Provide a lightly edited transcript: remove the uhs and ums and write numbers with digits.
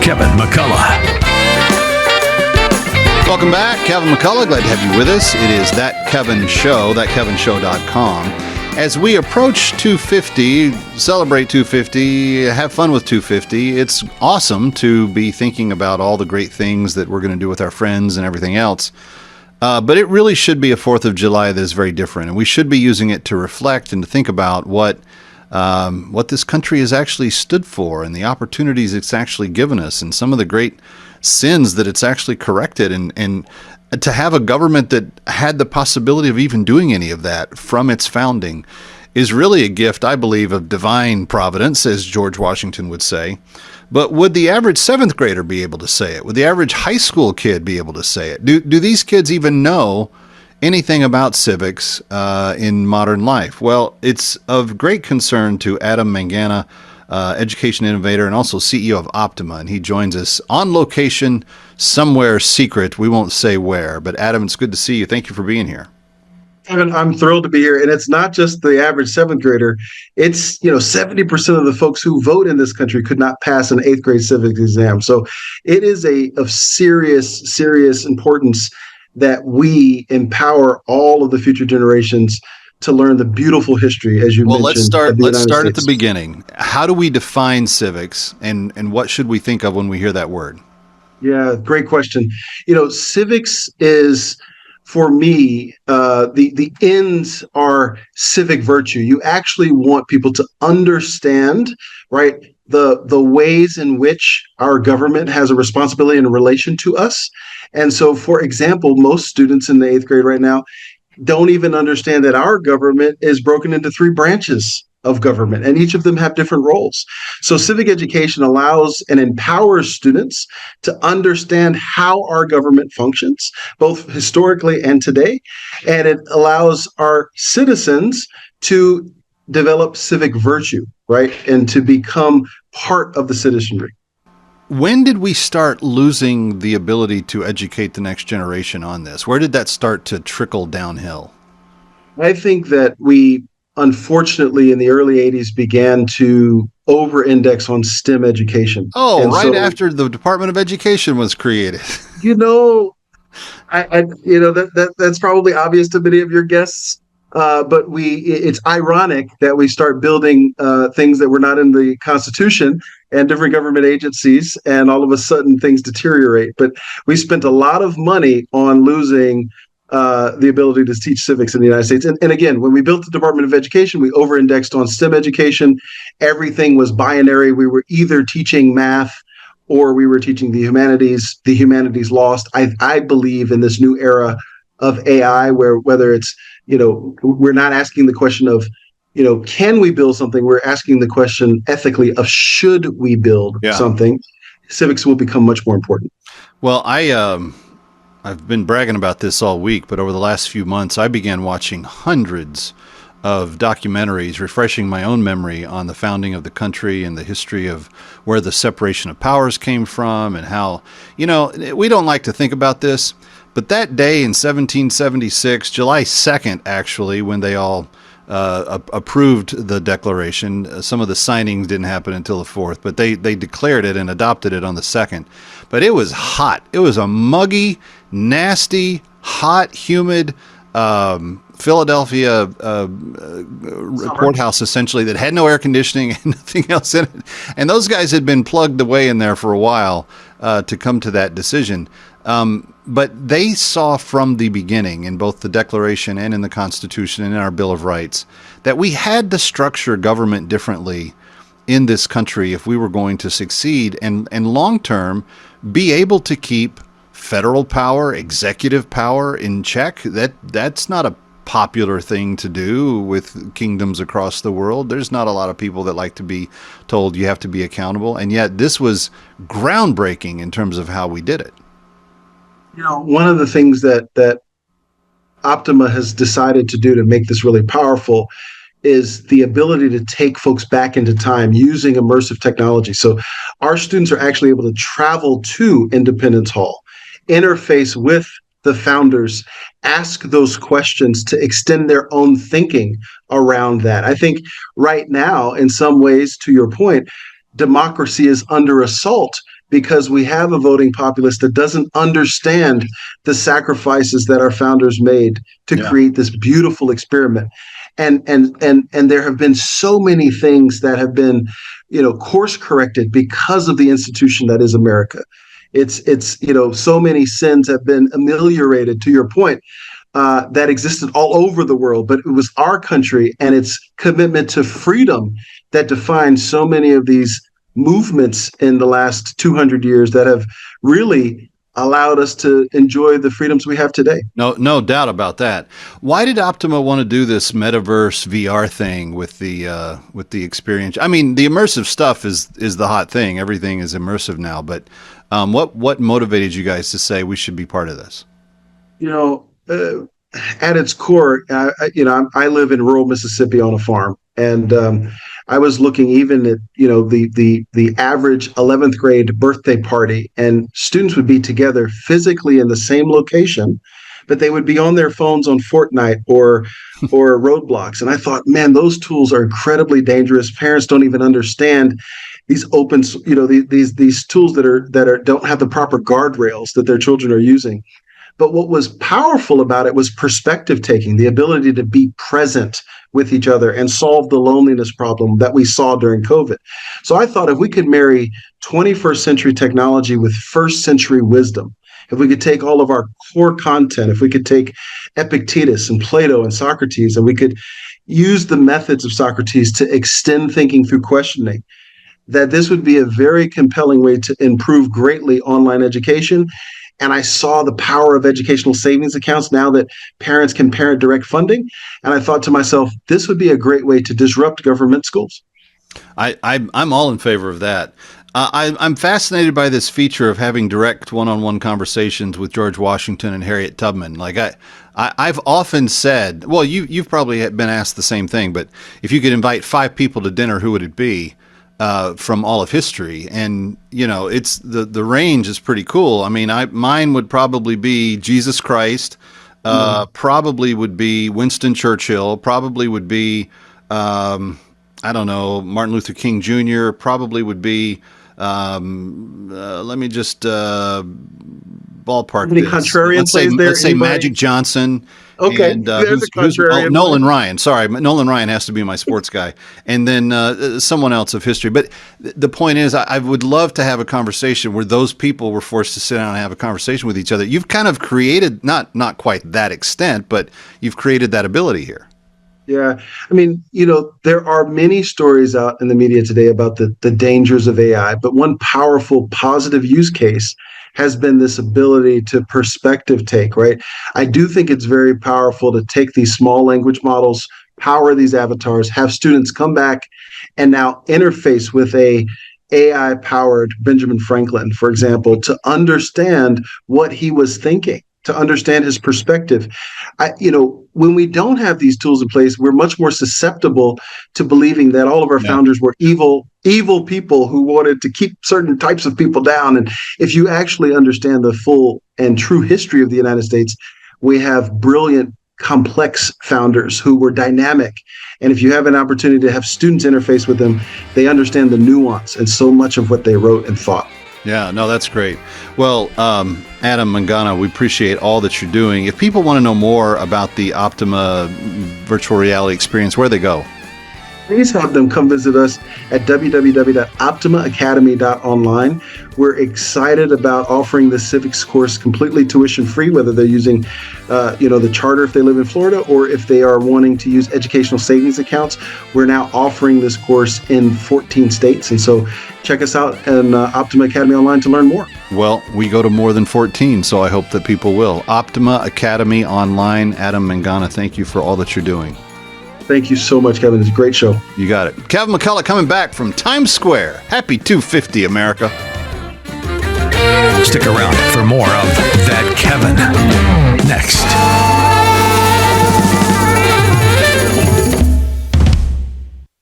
Kevin McCullough. Welcome back. Kevin McCullough, glad to have you with us. It is That Kevin Show, thatkevinshow.com. As we approach 250, celebrate 250, have fun with 250, it's awesome to be thinking about all the great things that we're going to do with our friends and everything else. But it really should be a 4th of July that is very different. And we should be using it to reflect and to think about what this country has actually stood for and the opportunities it's actually given us and some of the great sins that it's actually corrected, and to have a government that had the possibility of even doing any of that from its founding is really a gift, I believe, of divine providence, as George Washington would say. But would the average 7th grader be able to say it? Would the average high school kid be able to say it? Do these kids even know anything about civics in modern life? Well, it's of great concern to Adam Mangana, education innovator and also CEO of Optima, and he joins us on location somewhere secret. We won't say where, but Adam, it's good to see you. Thank you for being here. I'm thrilled to be here, and it's not just the average 7th grader. It's 70% of the folks who vote in this country could not pass an 8th grade civics exam. So it is of serious importance that we empower all of the future generations to learn the beautiful history, as you mentioned. Well, let's start at the beginning. How do we define civics, and what should we think of when we hear that word? Yeah, great question. Civics is, for me, the ends are civic virtue. You actually want people to understand, right, the ways in which our government has a responsibility in relation to us. And so, for example, most students in the 8th grade right now don't even understand that our government is broken into 3 branches of government, and each of them have different roles. So civic education allows and empowers students to understand how our government functions, both historically and today, and it allows our citizens to develop civic virtue, right, and to become part of the citizenry. When did we start losing the ability to educate the next generation on this? Where did that start to trickle downhill? I think that we, unfortunately, in the early 80s began to over-index on STEM education. Oh, and right after the Department of Education was created. That's probably obvious to many of your guests. But it's ironic that we start building things that were not in the Constitution and different government agencies, and all of a sudden things deteriorate. But we spent a lot of money on losing the ability to teach civics in the United States. And again, when we built the Department of Education, we over-indexed on STEM education. Everything was binary. We were either teaching math or we were teaching the humanities. The humanities lost. I believe in this new era of AI, whether it's, we're not asking the question of, can we build something? We're asking the question ethically of should we build something? Civics will become much more important. Well, I've been bragging about this all week, but over the last few months, I began watching hundreds of documentaries, refreshing my own memory on the founding of the country and the history of where the separation of powers came from and how, we don't like to think about this, but that day in 1776, July 2nd, actually, when they all approved the Declaration, some of the signings didn't happen until the 4th, but they declared it and adopted it on the 2nd. But it was hot. It was a muggy, nasty, hot, humid Philadelphia courthouse, essentially, that had no air conditioning and nothing else in it. And those guys had been plugged away in there for a while to come to that decision. But they saw from the beginning, in both the Declaration and in the Constitution and in our Bill of Rights, that we had to structure government differently in this country if we were going to succeed and long-term be able to keep federal power, executive power in check. That's not a popular thing to do with kingdoms across the world. There's not a lot of people that like to be told you have to be accountable. And yet this was groundbreaking in terms of how we did it. One of the things that Optima has decided to do to make this really powerful is the ability to take folks back into time using immersive technology. So our students are actually able to travel to Independence Hall, interface with the founders, ask those questions to extend their own thinking around that. I think right now, in some ways, to your point, democracy is under assault because we have a voting populace that doesn't understand the sacrifices that our founders made to create this beautiful experiment. And there have been so many things that have been, course corrected because of the institution that is America. It's so many sins have been ameliorated, to your point, that existed all over the world, but it was our country and its commitment to freedom that defined so many of these movements in the last 200 years that have really allowed us to enjoy the freedoms we have today. No doubt about that. Why did Optima want to do this metaverse VR thing with the experience? I mean, the immersive stuff is the hot thing. Everything is immersive now. But what motivated you guys to say we should be part of this? At its core, I live in rural Mississippi on a farm, and I was looking even at the average 11th grade birthday party, and students would be together physically in the same location, but they would be on their phones on Fortnite or Roadblocks. And I thought, man, those tools are incredibly dangerous. Parents don't even understand these these tools that don't have the proper guardrails that their children are using. But what was powerful about it was perspective taking, the ability to be present with each other and solve the loneliness problem that we saw during COVID. So I thought if we could marry 21st century technology with first century wisdom, if we could take all of our core content, if we could take Epictetus and Plato and Socrates, and we could use the methods of Socrates to extend thinking through questioning, that this would be a very compelling way to improve greatly online education. And I saw the power of educational savings accounts now that parents can parent direct funding. And I thought to myself, this would be a great way to disrupt government schools. I'm all in favor of that. I'm fascinated by this feature of having direct one-on-one conversations with George Washington and Harriet Tubman. Like I've often said, well, you've probably been asked the same thing, but if you could invite 5 people to dinner, who would it be? From all of history, and it's the range is pretty cool. I mean, mine would probably be Jesus Christ, probably would be Winston Churchill, probably would be I don't know, Martin Luther King Jr., probably would be let me just ballpark Any this. contrarian Let's say Magic Johnson. Okay, and, there's a contrarian. Nolan Ryan. Sorry, Nolan Ryan has to be my sports guy, and then someone else of history. But the point is, I would love to have a conversation where those people were forced to sit down and have a conversation with each other. You've kind of created, not quite that extent, but you've created that ability here. Yeah. I mean, there are many stories out in the media today about the dangers of AI, but one powerful positive use case has been this ability to perspective take, right? I do think it's very powerful to take these small language models, power these avatars, have students come back and now interface with a AI powered Benjamin Franklin, for example, to understand what he was thinking, to understand his perspective. When we don't have these tools in place, we're much more susceptible to believing that all of our founders were evil people who wanted to keep certain types of people down. And if you actually understand the full and true history of the United States, we have brilliant, complex founders who were dynamic. And if you have an opportunity to have students interface with them, they understand the nuance and so much of what they wrote and thought. Yeah, no, that's great. Well, Adam Mangana, we appreciate all that you're doing. If people want to know more about the Optima virtual reality experience, where do they go? Please have them come visit us at www.optimaacademy.online. We're excited about offering the civics course completely tuition free, whether they're using the charter if they live in Florida, or if they are wanting to use educational savings accounts. We're now offering this course in 14 states. And so check us out on Optima Academy Online to learn more. Well, we go to more than 14, so I hope that people will. Optima Academy Online. Adam Mangana, thank you for all that you're doing. Thank you so much, Kevin. It's a great show. You got it. Kevin McCullough coming back from Times Square. Happy 250, America. Stick around for more of That Kevin next.